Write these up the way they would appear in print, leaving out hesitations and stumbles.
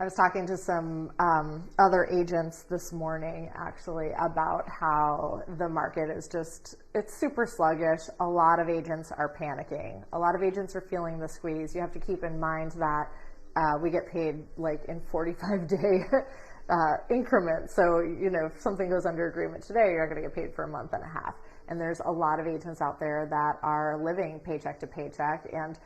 I was talking to some other agents this morning, actually, about how the market is it's super sluggish. A lot of agents are panicking. A lot of agents are feeling the squeeze. You have to keep in mind that we get paid like in 45-day increments. So, if something goes under agreement today, you're not going to get paid for a month and a half. And there's a lot of agents out there that are living paycheck to paycheck. And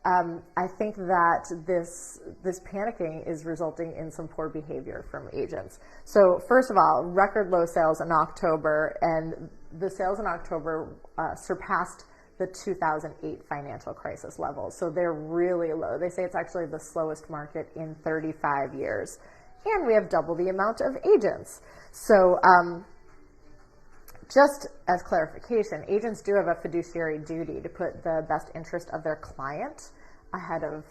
I think that this panicking is resulting in some poor behavior from agents. So first of all, record low sales in October, and the sales in October surpassed the 2008 financial crisis levels. So they're really low. They say it's actually the slowest market in 35 years. And we have double the amount of agents. So just as clarification, agents do have a fiduciary duty to put the best interest of their client ahead of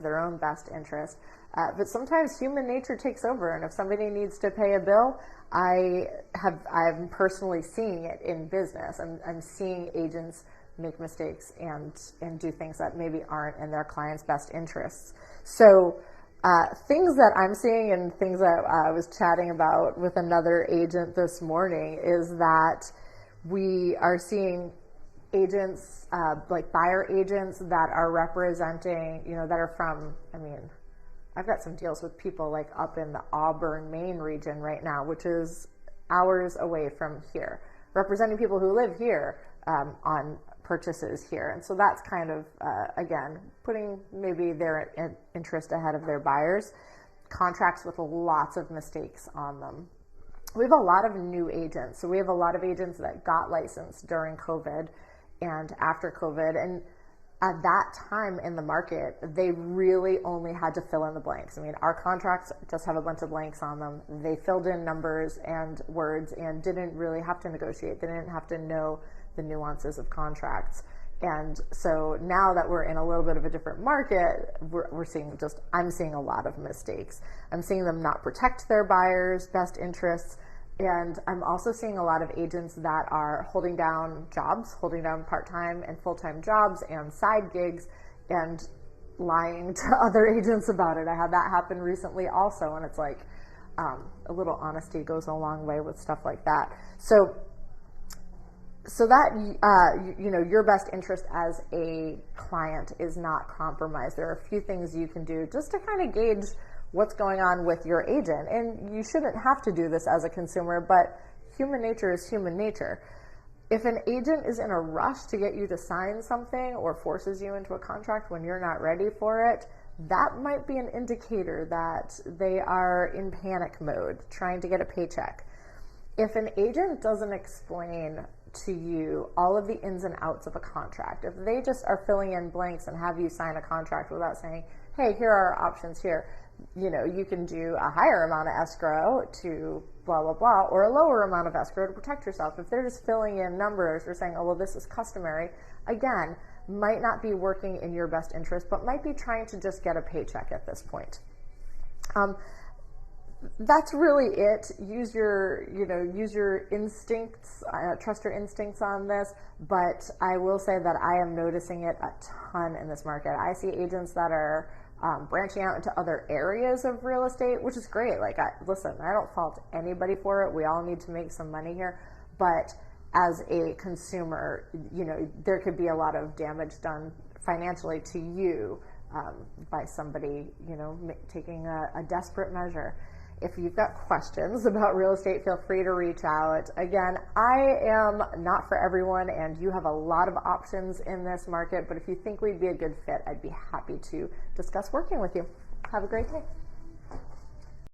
their own best interest. But sometimes human nature takes over, and if somebody needs to pay a bill, I'm personally seeing it in business. I'm seeing agents make mistakes and do things that maybe aren't in their client's best interests. So things that I'm seeing and things that I was chatting about with another agent this morning is that we are seeing agents, like buyer agents that are representing, that are from, I've got some deals with people like up in the Auburn, Maine region right now, which is hours away from here, representing people who live here on purchases here. And so that's kind of, again, putting maybe their interest ahead of their buyers. Contracts with lots of mistakes on them. We have a lot of new agents. So we have a lot of agents that got licensed during COVID and after COVID. And at that time in the market, they really only had to fill in the blanks. Our contracts just have a bunch of blanks on them. They filled in numbers and words and didn't really have to negotiate. They didn't have to know the nuances of contracts. And so now that we're in a little bit of a different market, I'm seeing a lot of mistakes. I'm seeing them not protect their buyers' best interests. And I'm also seeing a lot of agents that are holding down jobs, holding down part-time and full-time jobs and side gigs and lying to other agents about it. I had that happen recently also, and it's like a little honesty goes a long way with stuff like that. So that, your best interest as a client is not compromised. There are a few things you can do just to kind of gauge what's going on with your agent. And you shouldn't have to do this as a consumer, but human nature is human nature. If an agent is in a rush to get you to sign something or forces you into a contract when you're not ready for it, that might be an indicator that they are in panic mode, trying to get a paycheck. If an agent doesn't explain to you all of the ins and outs of a contract, if they just are filling in blanks and have you sign a contract without saying, hey, here are our options here, you can do a higher amount of escrow to blah, blah, blah, or a lower amount of escrow to protect yourself. If they're just filling in numbers or saying, oh, well, this is customary, again, might not be working in your best interest, but might be trying to just get a paycheck at this point. That's really it. Use your instincts, trust your instincts on this, but I will say that I am noticing it a ton in this market. I see agents that are branching out into other areas of real estate, which is great. Listen, I don't fault anybody for it. We all need to make some money here, but as a consumer, there could be a lot of damage done financially to you by somebody, taking a desperate measure. If you've got questions about real estate, feel free to reach out. Again, I am not for everyone, and you have a lot of options in this market, but if you think we'd be a good fit, I'd be happy to discuss working with you. Have a great day.